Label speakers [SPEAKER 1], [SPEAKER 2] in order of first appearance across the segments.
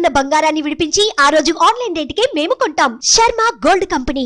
[SPEAKER 1] ఉన్న బంగారాన్ని విడిపించి ఆ రోజు ఆన్లైన్ రేటుకే మేము కొంటాం. Sharma gold company.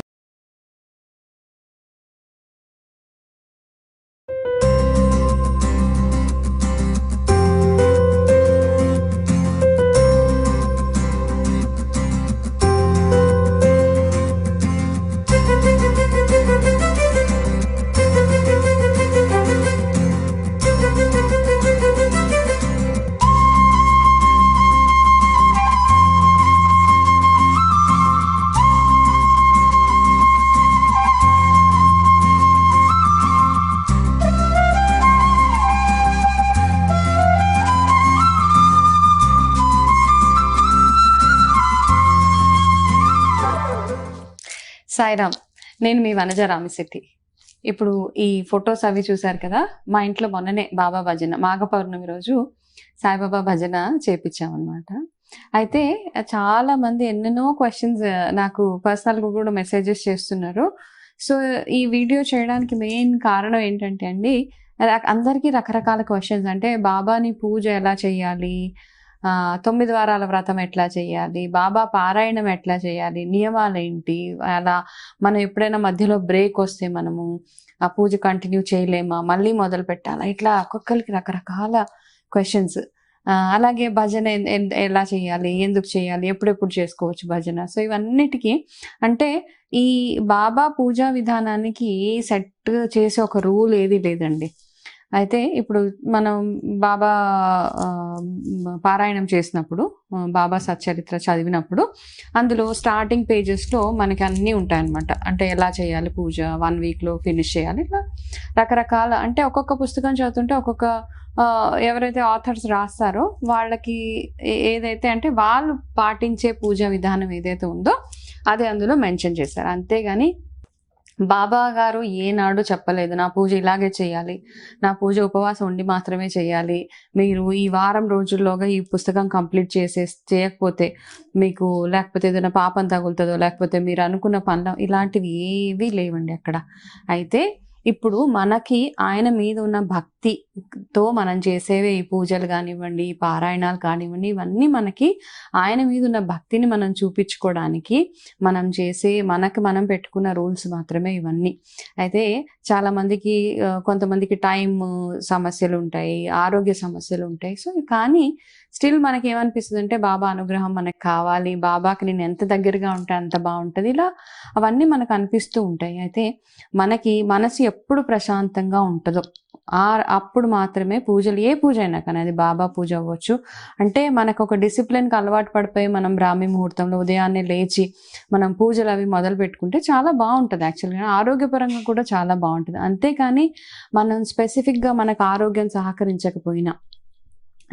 [SPEAKER 2] సాయిరామ్, నేను మీ వనజ రామిశెట్టి. ఇప్పుడు ఈ ఫొటోస్ అవి చూసారు కదా, మా ఇంట్లో మొన్ననే బాబా భజన మాఘ పౌర్ణమి రోజు సాయిబాబా భజన చేపించామన్నమాట. అయితే చాలా మంది ఎన్నెన్నో క్వశ్చన్స్ నాకు పర్సనల్గా కూడా మెసేజెస్ చేస్తున్నారు. సో ఈ వీడియో చేయడానికి మెయిన్ కారణం ఏంటంటే అండి, అందరికీ రకరకాల క్వశ్చన్స్. అంటే బాబాని పూజ ఎలా చేయాలి, 9 వారాల వ్రతం ఎట్లా చేయాలి, బాబా పారాయణం ఎట్లా చేయాలి, నియమాలు ఏంటి, అలా మనం ఎప్పుడైనా మధ్యలో బ్రేక్ వస్తే మనము ఆ పూజ కంటిన్యూ చేయలేమా, మళ్ళీ మొదలు పెట్టాలా, ఇట్లా ఒక్కొక్కరికి రకరకాల క్వశ్చన్స్. అలాగే భజన ఎలా చేయాలి, ఎందుకు చేయాలి, ఎప్పుడెప్పుడు చేసుకోవచ్చు భజన. సో ఇవన్నిటికీ అంటే ఈ బాబా పూజా విధానానికి సెట్ చేసే ఒక రూల్ ఏది లేదండి. అయితే ఇప్పుడు మనం బాబా పారాయణం చేసినప్పుడు, బాబా సచ్చరిత్ర చదివినప్పుడు అందులో స్టార్టింగ్ పేజెస్లో మనకి అన్నీ ఉంటాయన్నమాట. అంటే ఎలా చేయాలి పూజ, 1 వీక్లో ఫినిష్ చేయాలి, ఇట్లా రకరకాల. అంటే ఒక్కొక్క పుస్తకం చదువుతుంటే ఒక్కొక్క ఎవరైతే ఆథర్స్ రాస్తారో వాళ్ళకి ఏదైతే అంటే వాళ్ళు పాటించే పూజా విధానం ఏదైతే ఉందో అది అందులో మెన్షన్ చేశారు. అంతేగాని బాబా గారు ఏనాడు చెప్పలేదు నా పూజ ఇలాగే చేయాలి, నా పూజ ఉపవాసం ఉండి మాత్రమే చేయాలి, మీరు ఈ వారం రోజుల్లోగా ఈ పుస్తకం కంప్లీట్ చేయకపోతే మీకు లేకపోతే ఏదైనా పాపం తగులుతుందో, లేకపోతే మీరు అనుకున్న పనులు, ఇలాంటివి ఏవీ లేవండి అక్కడ. అయితే ఇప్పుడు మనకి ఆయన మీద ఉన్న భక్తితో మనం చేసేవే ఈ పూజలు కానివ్వండి, ఈ పారాయణాలు కానివ్వండి, ఇవన్నీ మనకి ఆయన మీద ఉన్న భక్తిని మనం చూపించుకోవడానికి మనం చేసే, మనకి మనం పెట్టుకున్న రూల్స్ మాత్రమే ఇవన్నీ. అయితే చాలామందికి కొంతమందికి టైం సమస్యలు ఉంటాయి, ఆరోగ్య సమస్యలు ఉంటాయి. సో కానీ స్టిల్ మనకి ఏమనిపిస్తుంది అంటే బాబా అనుగ్రహం మనకు కావాలి, బాబాకి నేను ఎంత దగ్గరగా ఉంటే అంత బాగుంటుంది, ఇలా అవన్నీ మనకు అనిపిస్తూ ఉంటాయి. అయితే మనకి మనసు ఎప్పుడు ప్రశాంతంగా ఉంటుందో అప్పుడు మాత్రమే పూజలు, ఏ పూజ అయినా కానీ, అది బాబా పూజ అవ్వచ్చు. అంటే మనకు ఒక డిసిప్లిన్కి అలవాటు పడిపోయి మనం బ్రాహ్మీ ముహూర్తంలో ఉదయాన్నే లేచి మనం పూజలు అవి మొదలు పెట్టుకుంటే చాలా బాగుంటుంది. యాక్చువల్గా ఆరోగ్యపరంగా కూడా చాలా బాగుంటుంది. అంతేకాని మనం స్పెసిఫిక్గా మనకు ఆరోగ్యం సహకరించకపోయినా,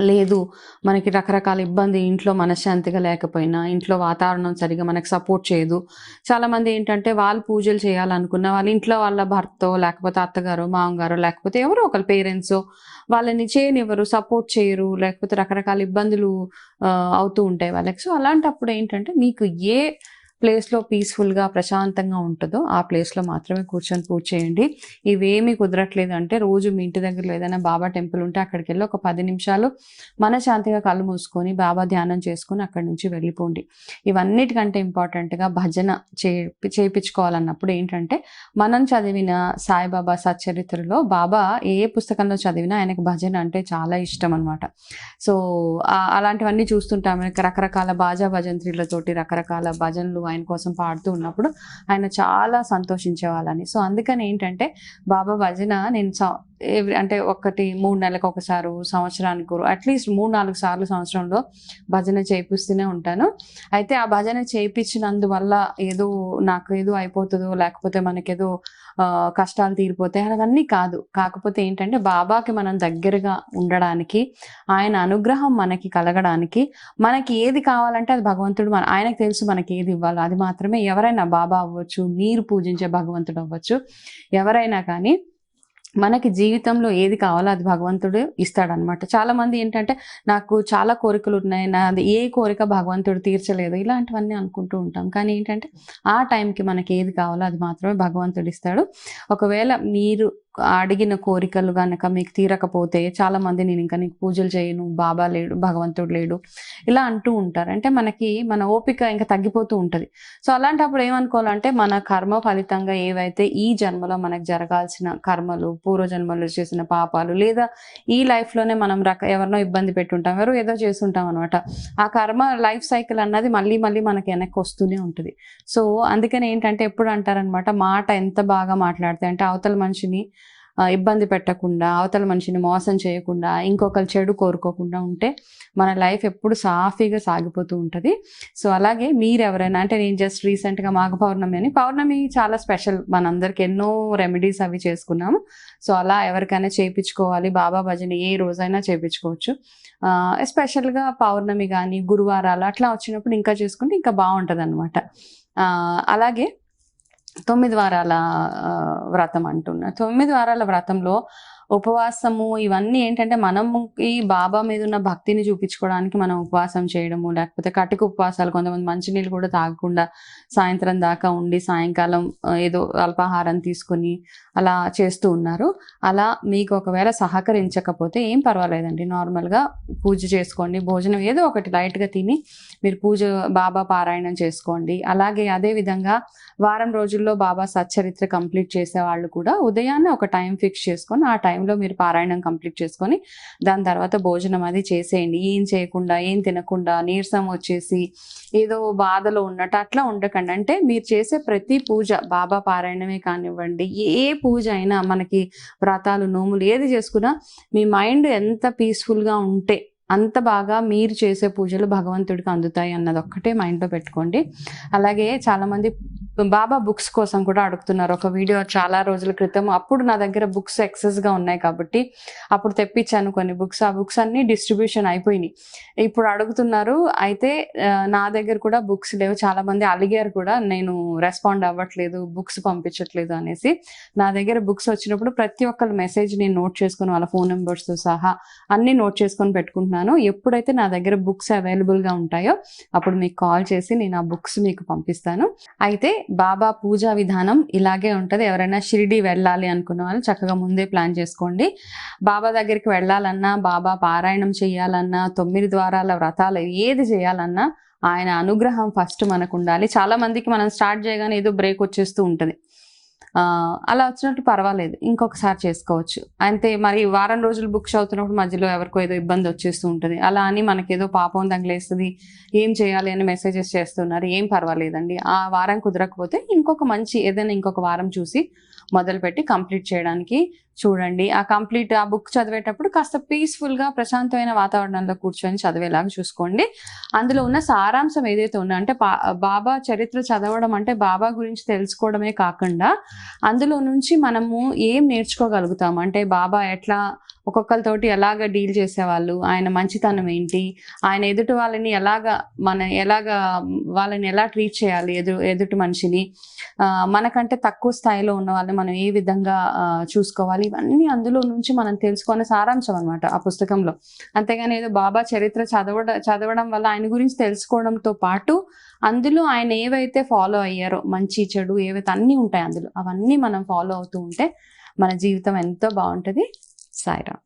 [SPEAKER 2] లేదు మనకి రకరకాల ఇబ్బంది, ఇంట్లో మనశ్శాంతిగా లేకపోయినా, ఇంట్లో వాతావరణం సరిగా మనకు సపోర్ట్ చేయదు. చాలామంది ఏంటంటే వాళ్ళు పూజలు చేయాలనుకున్న వాళ్ళ ఇంట్లో వాళ్ళ భర్తో, లేకపోతే అత్తగారో, మామగారో, లేకపోతే ఎవరో ఒకరు పేరెంట్సో వాళ్ళని చేయనివ్వరు, సపోర్ట్ చేయరు, లేకపోతే రకరకాల ఇబ్బందులు అవుతూ ఉంటాయి వాళ్ళకి. సో అలాంటప్పుడు ఏంటంటే మీకు ఏ ప్లేస్లో పీస్ఫుల్గా ప్రశాంతంగా ఉంటుందో ఆ ప్లేస్లో మాత్రమే కూర్చొని పూజ చేయండి. ఇవేమీ కుదరట్లేదు అంటే రోజు మీ ఇంటి దగ్గరలో ఏదైనా బాబా టెంపుల్ ఉంటే అక్కడికి వెళ్ళి ఒక 10 నిమిషాలు మనశాంతిగా కళ్ళు మూసుకొని బాబా ధ్యానం చేసుకొని అక్కడి నుంచి వెళ్ళిపోండి. ఇవన్నిటికంటే ఇంపార్టెంట్గా భజన చేయించుకోవాలన్నప్పుడు ఏంటంటే, మనం చదివిన సాయిబాబా సచ్చరిత్రలో బాబా ఏ పుస్తకంలో చదివినా ఆయనకు భజన అంటే చాలా ఇష్టం అనమాట. సో అలాంటివన్నీ చూస్తుంటాం. రకరకాల బాజా భజంత్రీలతోటి రకరకాల భజనలు ఆయన కోసం పాడుతూ ఉన్నప్పుడు ఆయన చాలా సంతోషించే వాళ్ళని. సో అందుకని ఏంటంటే బాబా భజన నేను అంటే 3 నెలలకు ఒకసారి, సంవత్సరానికి అట్లీస్ట్ 3-4 సార్లు సంవత్సరంలో భజన చేపిస్తూనే ఉంటాను. అయితే ఆ భజన చేయించినందువల్ల ఏదో నాకు ఏదో అయిపోతుందో, లేకపోతే మనకేదో కష్టాలు తీరిపోతాయి, అవన్నీ కాదు. కాకపోతే ఏంటంటే బాబాకి మనం దగ్గరగా ఉండడానికి, ఆయన అనుగ్రహం మనకి కలగడానికి, మనకి ఏది కావాలంటే అది భగవంతుడు ఆయనకు తెలుసు మనకి ఏది ఇవ్వాలో అది మాత్రమే. ఎవరైనా బాబా అవ్వచ్చు, మీరు పూజించే భగవంతుడు అవ్వచ్చు, ఎవరైనా కానీ మనకి జీవితంలో ఏది కావాలో అది భగవంతుడు ఇస్తాడనమాట. చాలా మంది ఏంటంటే నాకు చాలా కోరికలు ఉన్నాయి, నాది ఏ కోరిక భగవంతుడు తీర్చలేదు, ఇలాంటివన్నీ అనుకుంటూ ఉంటాం. కానీ ఏంటంటే ఆ టైంకి మనకి ఏది కావాలో అది మాత్రమే భగవంతుడు ఇస్తాడు. ఒకవేళ మీరు అడిగిన కోరికలు గనక మీకు తీరకపోతే చాలా మంది నేను ఇంకా నీకు పూజలు చేయను, బాబా లేడు, భగవంతుడు లేడు ఇలా అంటూ ఉంటారు. అంటే మనకి మన ఓపిక ఇంకా తగ్గిపోతూ ఉంటుంది. సో అలాంటప్పుడు ఏమనుకోవాలంటే మన కర్మ ఫలితంగా ఏవైతే ఈ జన్మలో మనకు జరగాల్సిన కర్మలు, పూర్వజన్మలో చేసిన పాపాలు, లేదా ఈ లైఫ్లోనే మనం ఎవరినో ఇబ్బంది పెట్టుంటాం, ఎవరో ఏదో చేస్తుంటాం అనమాట. ఆ కర్మ లైఫ్ సైకిల్ అన్నది మళ్ళీ మళ్ళీ మనకి వెనక్కి వస్తూనే ఉంటుంది. సో అందుకని ఏంటంటే ఎప్పుడు అంటారనమాట, మాట ఎంత బాగా మాట్లాడితే అంటే అవతల మనిషిని ఇబ్బంది పెట్టకుండా, అవతల మనిషిని మోసం చేయకుండా, ఇంకొకరు చెడు కోరుకోకుండా ఉంటే మన లైఫ్ ఎప్పుడు సాఫీగా సాగిపోతూ ఉంటుంది. సో అలాగే మీరు ఎవరైనా అంటే నేను జస్ట్ రీసెంట్గా మాఘ పౌర్ణమి అని, పౌర్ణమి చాలా స్పెషల్, మనందరికి ఎన్నో రెమెడీస్ అవి చేసుకున్నాము. సో అలా ఎవరికైనా చేయించుకోవాలి, బాబా భజన ఏ రోజైనా చేయించుకోవచ్చు. ఎస్పెషల్గా పౌర్ణమి కానీ గురువారాలు అట్లా వచ్చినప్పుడు ఇంకా చేసుకుంటే ఇంకా బాగుంటుంది అనమాట. అలాగే 9 వారాల వ్రతం అంటున్నా. 9 వారాల వ్రతంలో ఉపవాసము ఇవన్నీ ఏంటంటే మనము ఈ బాబా మీద ఉన్న భక్తిని చూపించుకోవడానికి మనం ఉపవాసం చేయడము, లేకపోతే కటిక ఉపవాసాలు, కొంతమంది మంచినీళ్ళు కూడా తాగకుండా సాయంత్రం దాకా ఉండి సాయంకాలం ఏదో అల్పాహారం తీసుకొని అలా చేస్తూ ఉన్నారు. అలా మీకు ఒకవేళ సహకరించకపోతే ఏం పర్వాలేదండి, నార్మల్గా పూజ చేసుకోండి, భోజనం ఏదో ఒకటి లైట్గా తిని మీరు బాబా పారాయణం చేసుకోండి. అలాగే అదేవిధంగా వారం రోజుల్లో బాబా సచ్చరిత్ర కంప్లీట్ చేసే వాళ్ళు కూడా ఉదయాన్నే ఒక టైం ఫిక్స్ చేసుకొని ఆ టైంలో మీరు పారాయణం కంప్లీట్ చేసుకొని దాని తర్వాత భోజనం అది చేసేయండి. ఏం చేయకుండా, ఏం తినకుండా, నీరసం వచ్చేసి ఏదో బాధలో ఉన్నట్టు అట్లా ఉండకండి. అంటే మీరు చేసే ప్రతి పూజ, బాబా పారాయణమే కానివ్వండి, ఏ పూజ అయినా, మనకి వ్రతాలు నోములు ఏది చేసుకున్నా మీ మైండ్ ఎంత పీస్ఫుల్గా ఉంటే అంత బాగా మీరు చేసే పూజలు భగవంతుడికి అందుతాయి అన్నది ఒక్కటే మైండ్లో పెట్టుకోండి. అలాగే చాలామంది బాబా బుక్స్ కోసం కూడా అడుగుతున్నారు. ఒక వీడియో చాలా రోజుల క్రితం, అప్పుడు నా దగ్గర బుక్స్ ఎక్సెస్గా ఉన్నాయి కాబట్టి అప్పుడు తెప్పించాను కొన్ని బుక్స్. ఆ బుక్స్ అన్నీ డిస్ట్రిబ్యూషన్ అయిపోయినాయి. ఇప్పుడు అడుగుతున్నారు. అయితే నా దగ్గర కూడా బుక్స్ లేవు. చాలామంది అలిగారు కూడా, నేను రెస్పాండ్ అవ్వట్లేదు, బుక్స్ పంపించట్లేదు అనేసి. నా దగ్గర బుక్స్ వచ్చినప్పుడు ప్రతి ఒక్కరి మెసేజ్ నేను నోట్ చేసుకొని, వాళ్ళ ఫోన్ నెంబర్స్తో సహా అన్నీ నోట్ చేసుకొని పెట్టుకుంటున్నాను. ఎప్పుడైతే నా దగ్గర బుక్స్ అవైలబుల్గా ఉంటాయో అప్పుడు మీకు కాల్ చేసి నేను ఆ బుక్స్ మీకు పంపిస్తాను. అయితే బాబా పూజా విధానం ఇలాగే ఉంటుంది. ఎవరైనా షిరిడి వెళ్ళాలి అనుకున్న వాళ్ళు చక్కగా ముందే ప్లాన్ చేసుకోండి. బాబా దగ్గరికి వెళ్ళాలన్నా, బాబా పారాయణం చేయాలన్నా, 9 ద్వారాల వ్రతాలు ఏది చేయాలన్నా ఆయన అనుగ్రహం ఫస్ట్ మనకు ఉండాలి. చాలా మందికి మనం స్టార్ట్ చేయగానే ఏదో బ్రేక్ వచ్చేస్తూ ఉంటుంది. అలా వచ్చినట్టు పర్వాలేదు, ఇంకొకసారి చేసుకోవచ్చు. అంతే. మరి వారం రోజులు బుక్స్ అవుతున్నప్పుడు మధ్యలో ఎవరికో ఏదో ఇబ్బంది వచ్చేస్తూ ఉంటుంది. అలా అని మనకేదో పాపం తగిలేస్తుంది, ఏం చేయాలి అని మెసేజెస్ చేస్తున్నారు, ఏం పర్వాలేదండి. ఆ వారం కుదరకపోతే ఏదైనా ఇంకొక వారం చూసి మొదలుపెట్టి కంప్లీట్ చేయడానికి చూడండి. ఆ బుక్ చదివేటప్పుడు కాస్త పీస్ఫుల్గా ప్రశాంతమైన వాతావరణంలో కూర్చొని చదివేలాగా చూసుకోండి. అందులో ఉన్న సారాంశం ఏదైతే ఉందో, అంటే బాబా చరిత్ర చదవడం అంటే బాబా గురించి తెలుసుకోవడమే కాకుండా అందులో నుంచి మనము ఏం నేర్చుకోగలుగుతాము, అంటే బాబా ఎట్లా ఒక్కొక్కరితోటి ఎలాగ డీల్ చేసేవాళ్ళు, ఆయన మంచితనం ఏంటి, ఆయన ఎదుటి వాళ్ళని వాళ్ళని ఎలా ట్రీట్ చేయాలి, ఎదుటి మనిషిని, మనకంటే తక్కువ స్థాయిలో ఉన్న వాళ్ళని మనం ఏ విధంగా చూసుకోవాలి, ఇవన్నీ అందులో నుంచి మనం తెలుసుకునే సారాంశం అనమాట ఆ పుస్తకంలో. అంతేగాని ఏదో బాబా చరిత్ర చదవడం వల్ల ఆయన గురించి తెలుసుకోవడంతో పాటు అందులో ఆయన ఏవైతే ఫాలో అయ్యారో, మంచి చెడు ఏవైతే అన్నీ ఉంటాయి అందులో, అవన్నీ మనం ఫాలో అవుతూ ఉంటే మన జీవితం ఎంతో బాగుంటుంది. సాయిరామ్.